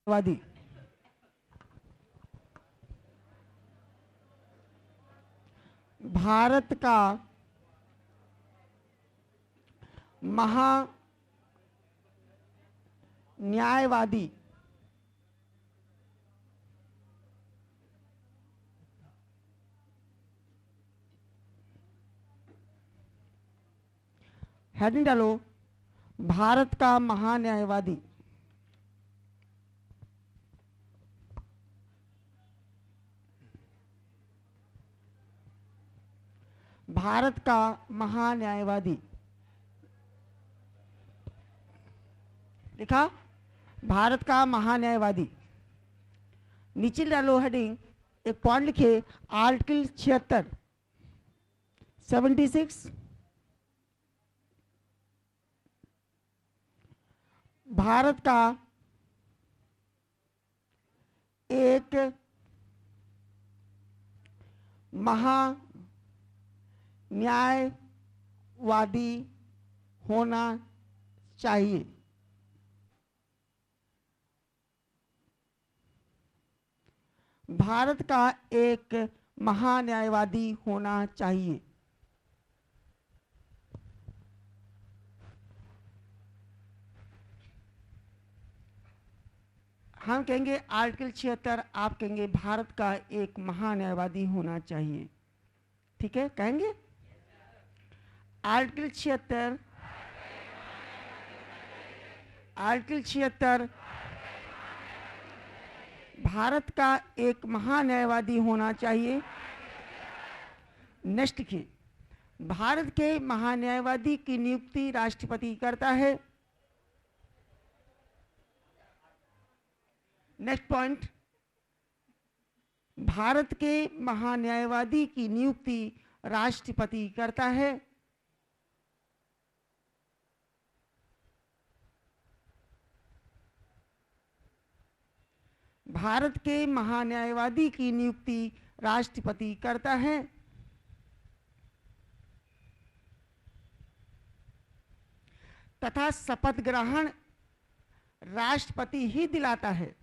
वादी भारत का महा न्यायवादी हेडिंग डालो। भारत का महान्यायवादी भारत का महान्यायवादी लिखा। भारत का महान्यायवादी नीचे डालो हेडिंग, एक पॉइंट लिखे आर्टिकल 76 76 भारत का एक महान्यायवादी होना चाहिए। भारत का एक महान्यायवादी होना चाहिए। हम कहेंगे आर्टिकल 76, आप कहेंगे भारत का एक महान्यायवादी होना चाहिए। ठीक है, कहेंगे आर्टिकल 76 आर्टिकल 76 भारत का एक महान्यायवादी होना चाहिए। नेक्स्ट लिखिए, भारत के महान्यायवादी की नियुक्ति राष्ट्रपति करता है। नेक्स्ट पॉइंट, भारत के महान्यायवादी की नियुक्ति राष्ट्रपति करता है। भारत के महान्यायवादी की नियुक्ति राष्ट्रपति करता है। तथा शपथ ग्रहण राष्ट्रपति ही दिलाता है।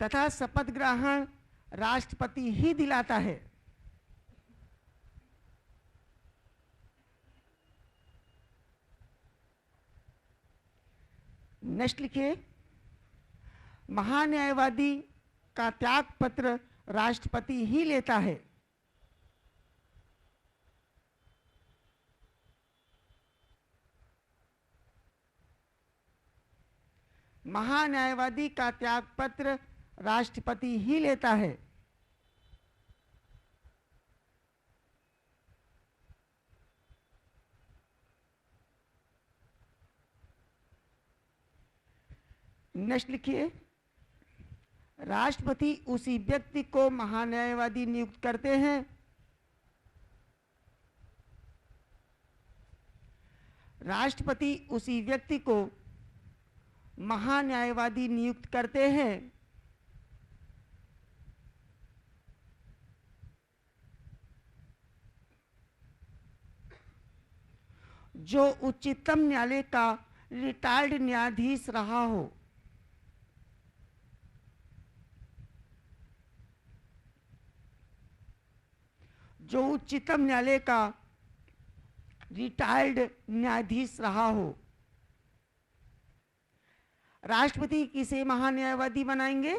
तथा शपथ ग्रहण राष्ट्रपति ही दिलाता है। नेक्स्ट लिखिए, महान्यायवादी का त्याग पत्र राष्ट्रपति ही लेता है। महान्यायवादी का त्याग पत्र राष्ट्रपति ही लेता है। नेक्स्ट लिखिए, राष्ट्रपति उसी व्यक्ति को महान्यायवादी नियुक्त करते हैं। राष्ट्रपति उसी व्यक्ति को महान्यायवादी नियुक्त करते हैं जो उच्चतम न्यायालय का रिटायर्ड न्यायाधीश रहा हो। जो उच्चतम न्यायालय का रिटायर्ड न्यायाधीश रहा हो। राष्ट्रपति किसे महान्यायवादी बनाएंगे?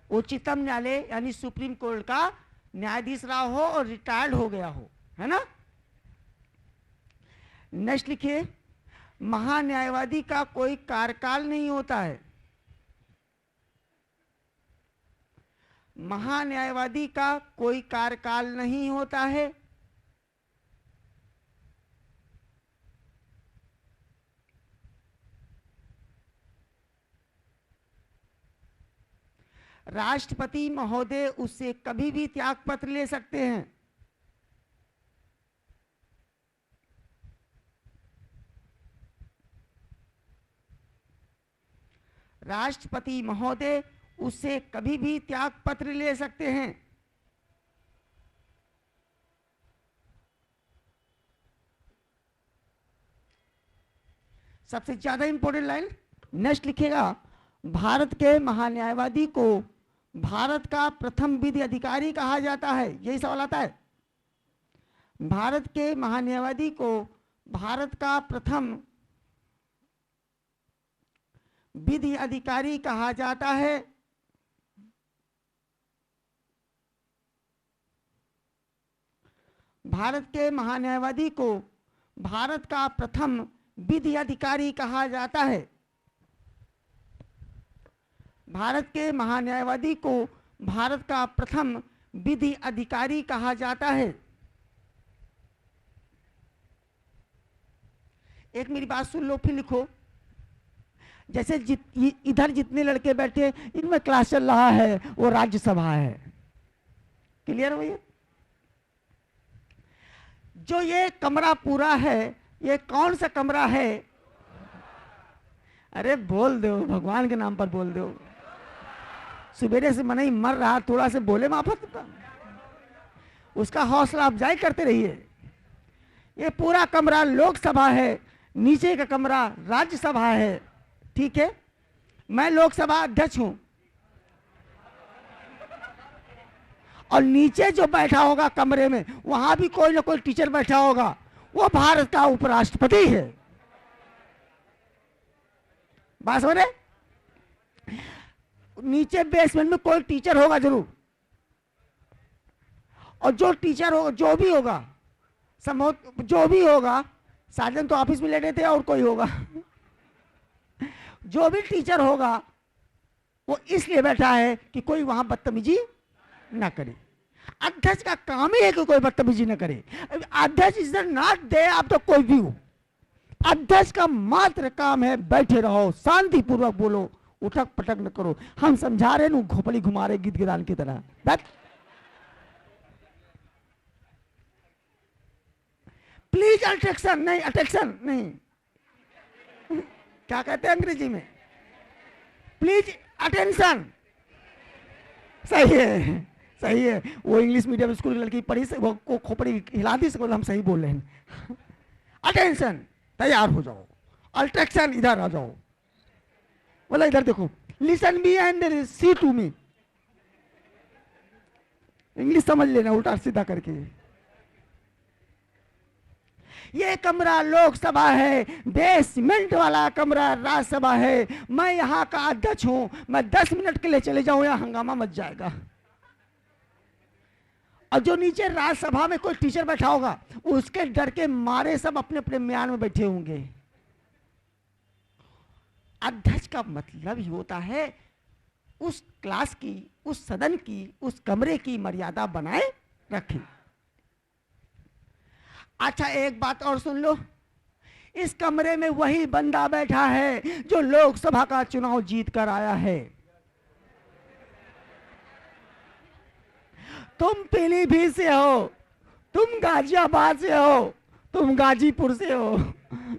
उच्चतम न्यायालय यानी सुप्रीम कोर्ट का न्यायाधीश रहा हो और रिटायर्ड हो गया हो, है ना। नेक्स्ट लिखिए, महान्यायवादी का कोई कार्यकाल नहीं होता है। महान्यायवादी का कोई कार्यकाल नहीं होता है। राष्ट्रपति महोदय उससे कभी भी त्यागपत्र ले सकते हैं। राष्ट्रपति महोदय उससे कभी भी त्यागपत्र ले सकते हैं। सबसे ज्यादा इंपॉर्टेंट लाइन नेक्स्ट लिखेगा, भारत के महान्यायवादी को भारत का प्रथम विधि अधिकारी कहा जाता है। यही सवाल आता है। भारत के महान्यायवादी को भारत का प्रथम विधि अधिकारी कहा जाता है। भारत के महान्यायवादी को भारत का प्रथम विधि अधिकारी कहा जाता है। भारत के महान्यायवादी को भारत का प्रथम विधि अधिकारी कहा जाता है। एक मेरी बात सुन लो, फिर लिखो। जैसे इधर जितने लड़के बैठे, इनमें क्लास चल रहा है, वो राज्यसभा है। क्लियर हो भैया? जो ये कमरा पूरा है, ये कौन सा कमरा है? अरे बोल दो, भगवान के नाम पर बोल दो। सवेरे से मन ही मर रहा, थोड़ा से बोले माफत का, उसका हौसला अफजाई करते रहिए। ये पूरा कमरा लोकसभा है, नीचे का कमरा राज्यसभा है। ठीक है, मैं लोकसभा अध्यक्ष हूं, और नीचे जो बैठा होगा कमरे में, वहां भी कोई ना कोई टीचर बैठा होगा, वो भारत का उपराष्ट्रपति है। बात समझ रहे? नीचे बेसमेंट में कोई टीचर होगा जरूर, और जो टीचर होगा, जो भी होगा, जो भी होगा, साजन तो ऑफिस में लेटे थे, और कोई होगा, जो भी टीचर होगा वो इसलिए बैठा है कि कोई वहां बदतमीजी ना करे। अध्यक्ष का काम ही है कि कोई बदतमीजी ना करे। अध्यक्ष इज नॉट दे, आप तो कोई भी हो, अध्यक्ष का मात्र काम है बैठे रहो, शांतिपूर्वक बोलो, उठक पटक न करो। हम समझा रहे हैं, घोपड़ी घुमा रहे गीत गिदान की तरह। प्लीज अटेंशन नहीं, अटेंशन नहीं, क्या कहते हैं अंग्रेजी में? Please attention. सही है, सही है। वो इंग्लिश मीडियम स्कूल की लड़की पढ़ी से, वो को खोपड़ी हिला दी, हम सही बोल रहे हैं। अटेंशन, तैयार हो जाओ। अटेंशन, इधर आ जाओ, बोला इधर देखो। Listen me and see to me. English समझ लेना उल्टा सीधा करके। ये कमरा लोकसभा है, बेसमेंट वाला कमरा राज्यसभा है। मैं यहाँ का अध्यक्ष हूं, मैं 10 मिनट के लिए चले जाऊं, यहाँ हंगामा मच जाएगा। और जो नीचे राज्यसभा में कोई टीचर बैठा होगा, उसके डर के मारे सब अपने अपने म्यान में बैठे होंगे। अध्यक्ष का मतलब ही होता है उस क्लास की, उस सदन की, उस कमरे की मर्यादा बनाए रखें। अच्छा, एक बात और सुन लो, इस कमरे में वही बंदा बैठा है जो लोकसभा का चुनाव जीत कर आया है। तुम पीलीभीत से हो, तुम गाजियाबाद से हो, तुम गाजीपुर से हो,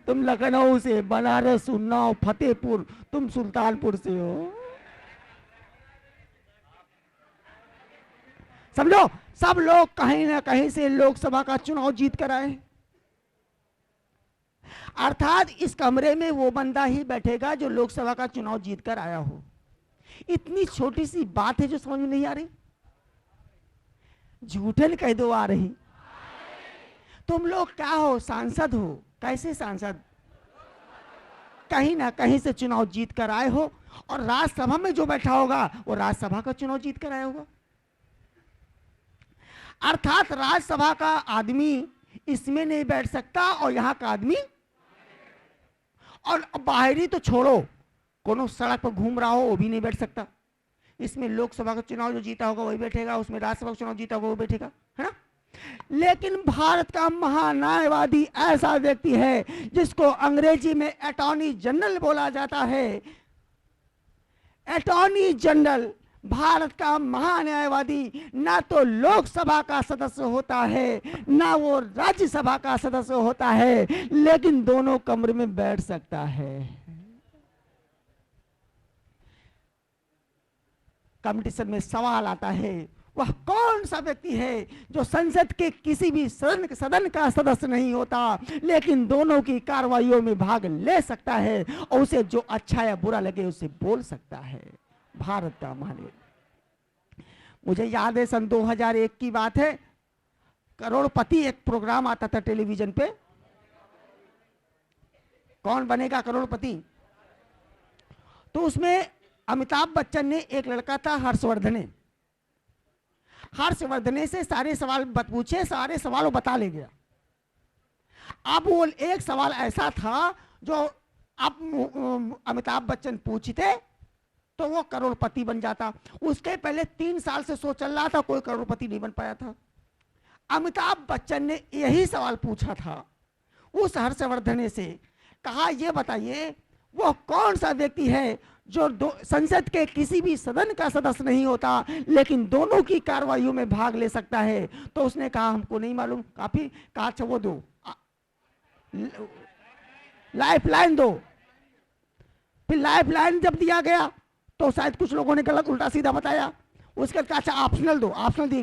तुम लखनऊ से, बनारस, उन्नाव, फतेहपुर, तुम सुल्तानपुर से हो। समझो, सब लोग कहीं ना कहीं से लोकसभा का चुनाव जीत कर आए। अर्थात इस कमरे में वो बंदा ही बैठेगा जो लोकसभा का चुनाव जीत कर आया हो। इतनी छोटी सी बात है जो समझ में नहीं आ रही। झूठे कह दो आ रही। तुम लोग क्या हो? सांसद हो। कैसे सांसद? कहीं ना कहीं से चुनाव जीत कर आए हो, और राज्यसभा में जो बैठा होगा वो राज्यसभा का चुनाव जीत कर आया होगा। अर्थात राज्यसभा का आदमी इसमें नहीं बैठ सकता, और यहां का आदमी, और बाहरी तो छोड़ो, कोनो सड़क पर घूम रहा हो वो भी नहीं बैठ सकता। इसमें लोकसभा का चुनाव जो जीता होगा वही बैठेगा, उसमें राज्यसभा का चुनाव जीता होगा वो बैठेगा, है ना। लेकिन भारत का महान्यायवादी ऐसा व्यक्ति है जिसको अंग्रेजी में अटॉर्नी जनरल बोला जाता है। अटॉर्नी जनरल, भारत का महान्यायवादी, ना तो लोकसभा का सदस्य होता है, ना वो राज्यसभा का सदस्य होता है, लेकिन दोनों कमरे में बैठ सकता है। कंपटीशन में सवाल आता है, वह कौन सा व्यक्ति है जो संसद के किसी भी सदन का सदस्य नहीं होता, लेकिन दोनों की कार्रवाइयों में भाग ले सकता है और उसे जो अच्छा या बुरा लगे उसे बोल सकता है? भारत का महान। मुझे याद है सन 2001 की बात है, करोड़पति एक प्रोग्राम आता था टेलीविजन पे, कौन बनेगा करोड़पति। तो उसमें अमिताभ बच्चन ने, एक लड़का था हर्षवर्धने से सारे सवाल पूछे, सारे सवाल वो बता ले गया। अब वो एक सवाल ऐसा था जो अब अमिताभ बच्चन पूछते तो वो करोड़पति बन जाता। उसके पहले 3 साल से सोच चल रहा था, कोई करोड़पति नहीं बन पाया था। अमिताभ बच्चन ने यही सवाल पूछा था उस हर्षवर्धने से, कहा ये बताइए वो कौन सा व्यक्ति है जो संसद के किसी भी सदन का सदस्य नहीं होता, लेकिन दोनों की कार्रवाइयों में भाग ले सकता है। तो उसने कहा हमको नहीं मालूम। काफी कहा अच्छा वो दो, लाइफ लाइन दो। फिर लाइफ लाइन जब दिया गया तो शायद कुछ लोगों ने गलत उल्टा सीधा बताया। उसके बाद अच्छा ऑप्शनल दो, ऑप्शनल दिए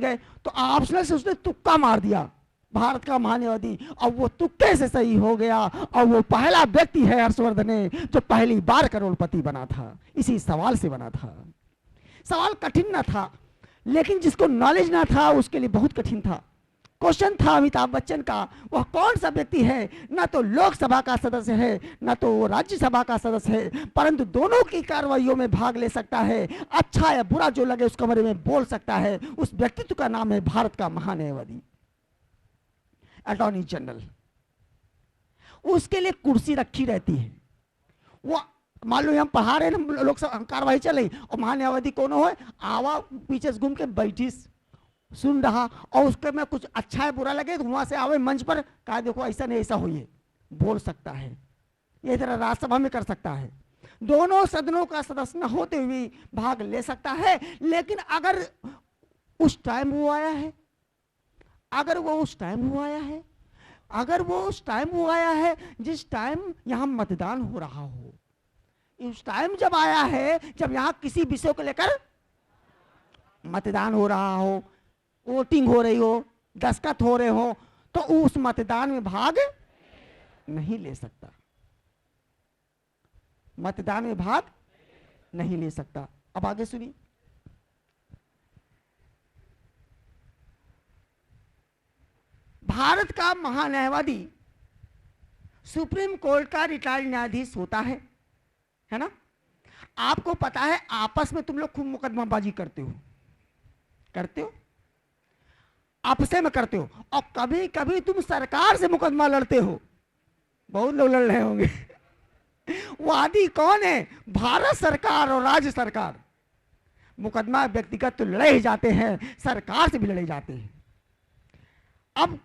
गए। तो ऑप्शनल से उसने तुक्का मार दिया, भारत का महान्यायवादी, और वो तुक्के से सही हो गया और वो पहला व्यक्ति है हर्षवर्धन जो पहली बार करोड़पति बना था। इसी सवाल से बना था। सवाल कठिन ना था, लेकिन जिसको नॉलेज ना था उसके लिए बहुत कठिन था। क्वेश्चन था अमिताभ बच्चन का, वह कौन सा व्यक्ति है ना तो लोकसभा का सदस्य है ना तो वो राज्यसभा का सदस्य है, परंतु दोनों की कार्रवाइयों में भाग ले सकता है, अच्छा या बुरा जो लगे उस कमरे में बोल सकता है। उस व्यक्तित्व का नाम है भारत का महान्यायवादी, अटॉर्नी जनरल। उसके लिए कुर्सी रखी रहती है। वो मान लो हम पढ़ा रहे हैं, लोग सब कार्रवाई चल रही और महान्यायवादी कौन हो, आवा पीछे से घूम के बैठी सुन रहा, और उसके में कुछ अच्छा है बुरा लगे तो वहां से आवे मंच पर कहा देखो ऐसा नहीं ऐसा होइए, बोल सकता है। ये तरह राज्यसभा में कर सकता है। दोनों सदनों का सदस्य न होते हुए भाग ले सकता है, लेकिन अगर उस टाइम वो आया है, अगर वो उस टाइम वो आया है जिस टाइम यहां मतदान हो रहा हो, उस टाइम जब आया है जब यहां किसी विषय को लेकर मतदान हो रहा हो, वोटिंग हो रही हो, दस्तखत हो रहे हो, तो उस मतदान में भाग नहीं ले सकता। मतदान में भाग नहीं ले सकता। अब आगे सुनिए। भारत का महान्यायवादी सुप्रीम कोर्ट का रिटायर्ड न्यायाधीश होता है ना। आपको पता है आपस में तुम लोग खूब मुकदमाबाजी करते हो, आपस में करते हो, और कभी कभी तुम सरकार से मुकदमा लड़ते हो। बहुत लोग लड़ रहे होंगे। वादी कौन है? भारत सरकार और राज्य सरकार। मुकदमा व्यक्तिगत तो लड़े ही जाते हैं, सरकार से भी लड़े जाते हैं। अब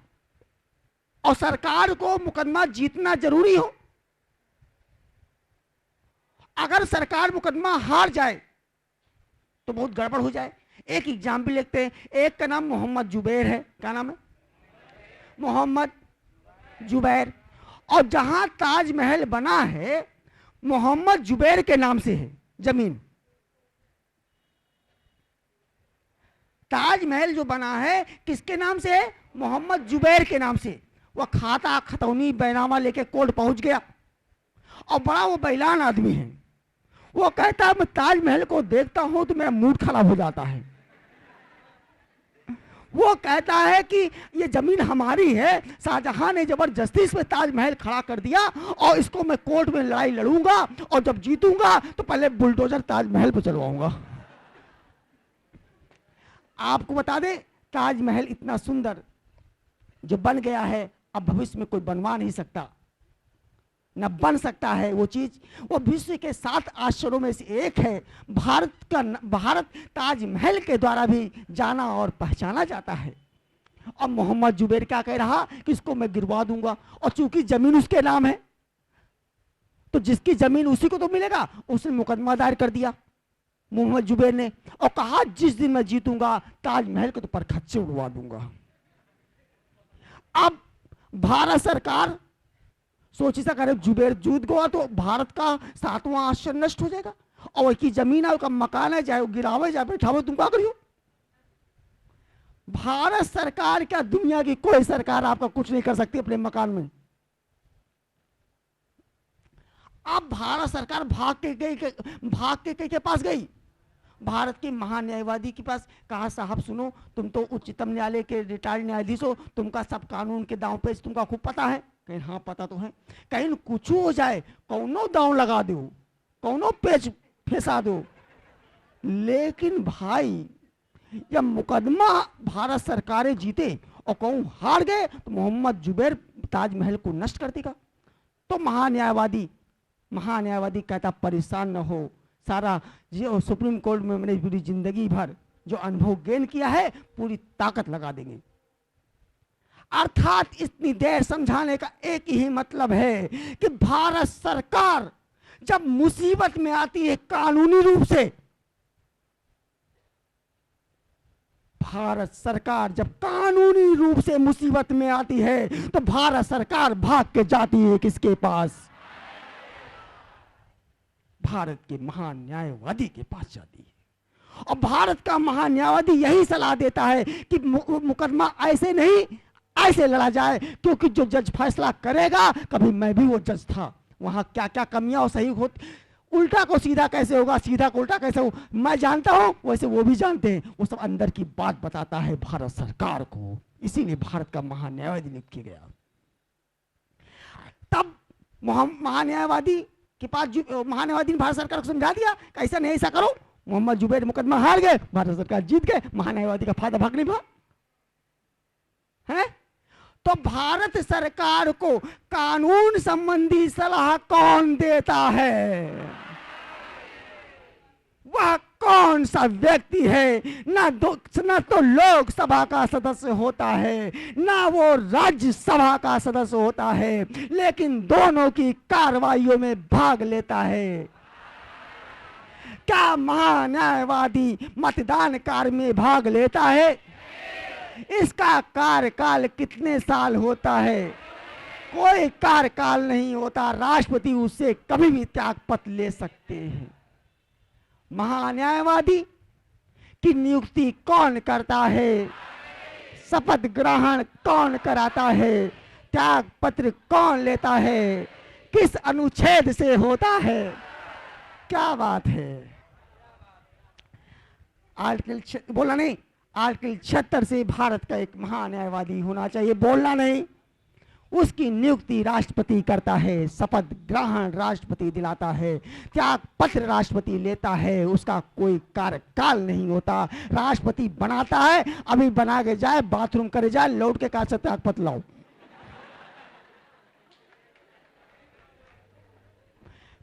और सरकार को मुकदमा जीतना जरूरी हो। अगर सरकार मुकदमा हार जाए तो बहुत गड़बड़ हो जाए। एक एग्जाम्पल लिखते हैं। एक का नाम मोहम्मद जुबैर है। क्या नाम है? मोहम्मद जुबैर। और जहां ताजमहल बना है मोहम्मद जुबैर के नाम से है जमीन। ताजमहल जो बना है किसके नाम से है? मोहम्मद जुबैर के नाम से। वह खाता खतौनी बैनामा लेके कोर्ट पहुंच गया और बड़ा वो बैलान आदमी है। वो कहता है मैं ताजमहल को देखता हूं तो मेरा मूड खराब हो जाता है। वो कहता है कि ये जमीन हमारी है, शाहजहां ने जबरदस्ती इसमें ताजमहल खड़ा कर दिया और इसको मैं कोर्ट में लड़ाई लड़ूंगा और जब जीतूंगा तो पहले बुलडोजर ताजमहल पर चलवाऊंगा। आपको बता दें ताजमहल इतना सुंदर जो बन गया है अब भविष्य में कोई बनवा नहीं सकता, न बन सकता है वो चीज। वो विश्व के 7 आश्चर्यों में से एक है। भारत ताजमहल के द्वारा भी जाना और पहचाना जाता है। और मोहम्मद जुबैर क्या कह रहा कि इसको मैं गिरवा दूंगा, और चूंकि जमीन उसके नाम है तो जिसकी जमीन उसी को तो मिलेगा। उसने मुकदमा दायर कर दिया मोहम्मद जुबैर ने और कहा जिस दिन मैं जीतूंगा ताजमहल को तो परखच्चे उड़वा दूंगा। अब भारत सरकार सोची सा करे जुबैर जीत गया तो भारत का 7वां आश्चर्य नष्ट हो जाएगा। और उसकी जमीन है, उसका मकान है, चाहे वो गिरावे चाहे बैठावे, तुम क्या करियो? भारत सरकार क्या, दुनिया की कोई सरकार आपका कुछ नहीं कर सकती अपने मकान में। अब भारत सरकार भाग के पास गई, भारत के महान्यायवादी के पास, कहा साहब सुनो, तुम तो उच्चतम न्यायालय के रिटायर्ड न्यायाधीश हो, तुमका सब कानून के दांव पे तुमका खूब पता है। कहीं हाँ पता तो है, कहीं कुछ हो जाए, कौनो दांव लगा दो, कौनो पेच फंसा दो, लेकिन भाई जब मुकदमा भारत सरकारें जीते और कहूं हार गए तो मोहम्मद जुबैर ताजमहल को नष्ट कर देगा। तो महान्यायवादी कहता परेशान न हो, सारा जो सुप्रीम कोर्ट में मैंने पूरी जिंदगी भर जो अनुभव गेन किया है पूरी ताकत लगा देंगे। अर्थात इतनी देर समझाने का एक ही मतलब है कि भारत सरकार जब मुसीबत में आती है कानूनी रूप से, भारत सरकार जब कानूनी रूप से मुसीबत में आती है तो भारत सरकार भाग के जाती है किसके पास? भारत के महान न्यायवादी के पास जाती है। और भारत का महान न्यायवादी यही सलाह देता है कि मुकदमा ऐसे नहीं ऐसे लड़ा जाए, क्योंकि जो जज फैसला करेगा, कभी मैं भी वो जज था, वहां क्या क्या कमियां और सही होती, उल्टा को सीधा कैसे होगा, सीधा को उल्टा कैसे हो, मैं जानता हूं, वैसे वो भी जानते हैं, वो सब अंदर की बात बताता है भारत सरकार को। इसीलिए भारत का महान न्यायवादी लिख गया। तब महान्यायवादी के पास महान्यायवादी ने भारत सरकार को समझा दिया कि ऐसा नहीं ऐसा करो, मोहम्मद जुबैर मुकदमा हार गए, भारत सरकार जीत गए, महान्यायवादी का फायदा भाग नहीं है। तो भारत सरकार को कानून संबंधी सलाह कौन देता है? वह कौन सा व्यक्ति है? ना तो लोकसभा का सदस्य होता है, ना वो राज्यसभा का सदस्य होता है, लेकिन दोनों की कार्रवाइयों में भाग लेता है। क्या महान्यायवादी मतदान कार्य में भाग लेता है? इसका कार्यकाल कितने साल होता है? कोई कार्यकाल नहीं होता, राष्ट्रपति उससे कभी भी त्यागपत्र ले सकते हैं। महान्यायवादी की नियुक्ति कौन करता है? शपथ ग्रहण कौन कराता है? त्यागपत्र कौन लेता है? किस अनुच्छेद से होता है? क्या बात है? आर्टिकल बोला नहीं, आर्टिकल 76 से भारत का एक महान्यायवादी होना चाहिए, बोलना नहीं। उसकी नियुक्ति राष्ट्रपति करता है, शपथ ग्रहण राष्ट्रपति दिलाता है, त्याग पत्र राष्ट्रपति लेता है, उसका कोई कार्यकाल नहीं होता। राष्ट्रपति बनाता है, अभी बना के जाए, बाथरूम करे जाए, लौट के कहा त्याग पत्र लाओ।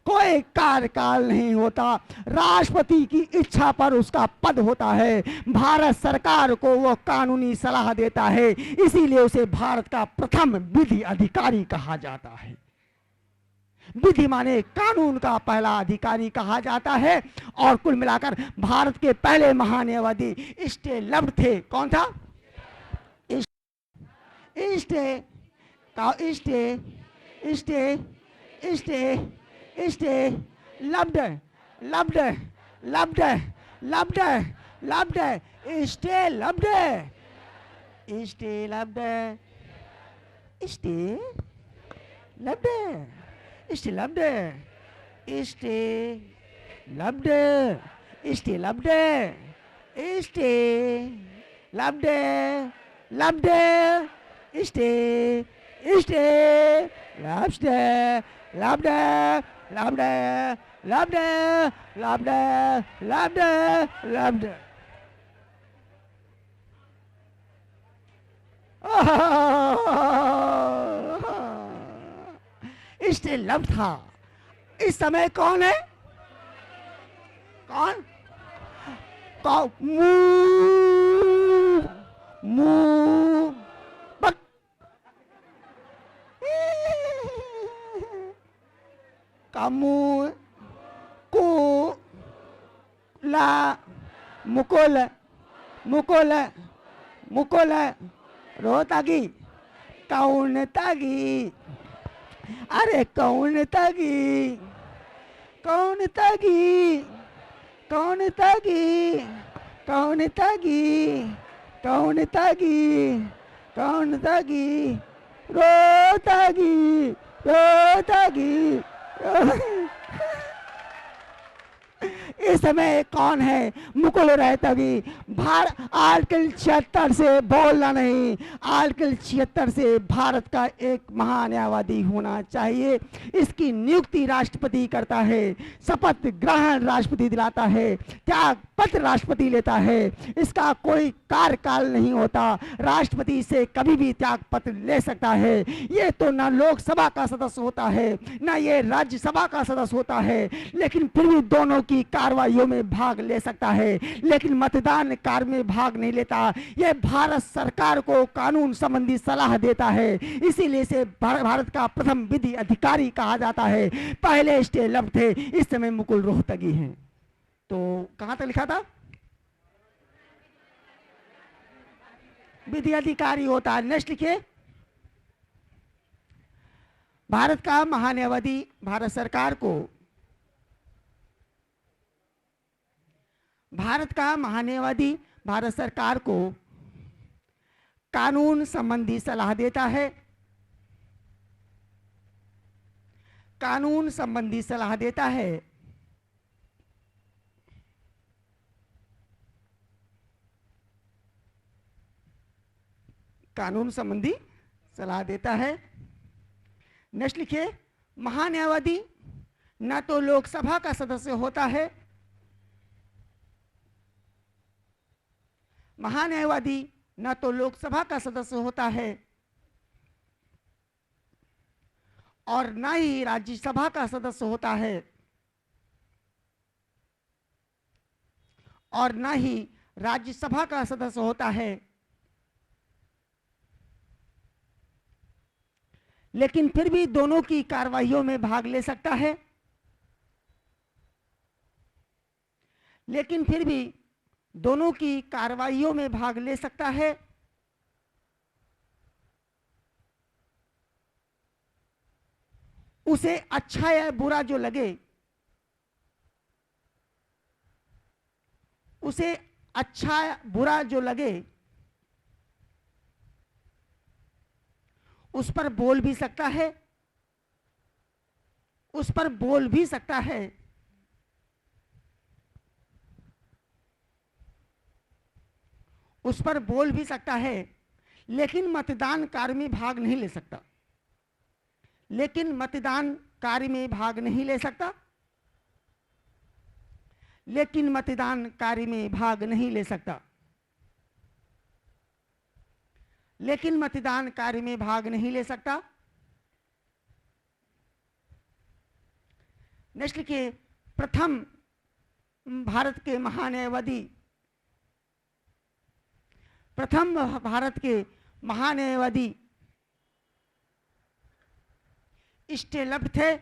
कोई कार्यकाल नहीं होता, राष्ट्रपति की इच्छा पर उसका पद होता है। भारत सरकार को वो कानूनी सलाह देता है, इसीलिए उसे भारत का प्रथम विधि अधिकारी कहा जाता है। विधि माने कानून का पहला अधिकारी कहा जाता है। और कुल मिलाकर भारत के पहले महान्यायवादी स्टे लब्ड थे। कौन था? स्टे लब्ड था। इस समय कौन है? कौन? कामू को ला मुकुल मुकुल मुकुल रोतागी कौन तागी, अरे कौन तागी कौन तगी, कौन तगी, कौन तगी, कौन तगी, कौन तगी, रो तगी, रो तगी। इस समय कौन है? मुकुल रोहतगी। आर्टिकल 76 से बोलना नहीं, आर्टिकल 76 से भारत का एक महान्यायवादी होना चाहिए। इसकी नियुक्ति राष्ट्रपति करता है, शपथ ग्रहण राष्ट्रपति दिलाता है, त्याग पत्र राष्ट्रपति लेता है, इसका कोई कार्यकाल नहीं होता। राष्ट्रपति से कभी भी त्याग पत्र ले सकता है। ये तो ना लोकसभा का सदस्य होता है, ना ये राज्यसभा का सदस्य होता है, लेकिन फिर भी दोनों की कार्रवाइयों में भाग ले सकता है, लेकिन मतदान कार्य में भाग नहीं लेता। यह भारत सरकार को कानून संबंधी सलाह देता है, इसीलिए इसे भारत का प्रथम विधि अधिकारी कहा जाता है। पहले स्टे लब थे, इस समय मुकुल रोहतगी हैं। तो कहां तक लिखा था? विधि अधिकारी होता है। नेक्स्ट लिखिए, भारत का महान्यायवादी भारत सरकार को, भारत का महान्यायवादी भारत सरकार को कानून संबंधी सलाह देता है, कानून संबंधी सलाह देता है, कानून संबंधी सलाह देता है। नेक्स्ट लिखिए, महान्यायवादी न तो लोकसभा का सदस्य होता है, महान्यायवादी न तो लोकसभा का सदस्य होता है और न ही राज्यसभा का सदस्य होता है, और न ही राज्यसभा का सदस्य होता है, लेकिन फिर भी दोनों की कार्रवाइयों में भाग ले सकता है, लेकिन फिर भी दोनों की कार्रवाइयों में भाग ले सकता है। उसे अच्छा या बुरा जो लगे, उसे अच्छा या बुरा जो लगे उस पर बोल भी सकता है, उस पर बोल भी सकता है, उस पर बोल भी सकता है, लेकिन मतदान कार्य में भाग नहीं ले सकता, लेकिन मतदान कार्य में भाग नहीं ले सकता, लेकिन मतदान कार्य में भाग नहीं ले सकता, लेकिन मतदान कार्य में भाग नहीं ले सकता। नेक्स्ट लिखिए, प्रथम भारत के महान्यायवादी, प्रथम भारत के महान्यायवादी स्टेलब थे,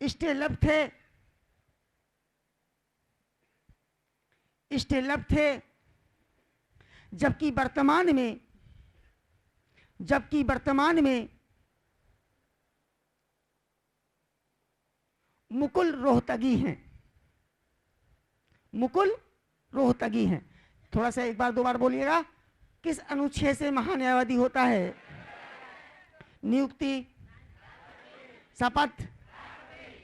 स्टेलब थे, स्टेलब थे, जबकि वर्तमान में, जबकि वर्तमान में मुकुल रोहतगी हैं, मुकुल रोहतगी हैं। थोड़ा सा एक बार दो बार बोलिएगा। किस अनुच्छेद से महान्यायवादी होता है? नियुक्ति, शपथ,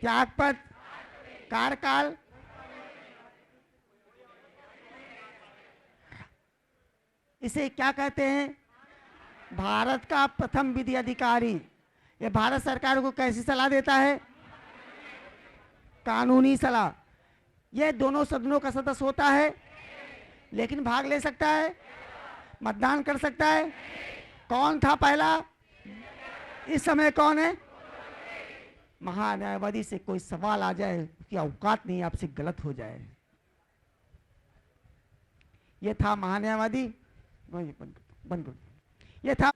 त्यागपत्र, कार्यकाल, इसे क्या कहते हैं? भारत का प्रथम विधि अधिकारी। ये भारत सरकार को कैसी सलाह देता है? कानूनी सलाह। ये दोनों सदनों का सदस्य होता है, लेकिन भाग ले सकता है, मतदान कर सकता है। कौन था पहला? इस समय कौन है? महान्यायवादी से कोई सवाल आ जाए कि औकात नहीं, आपसे गलत हो जाए। ये था महान्यायवादी। बंद करो। ये था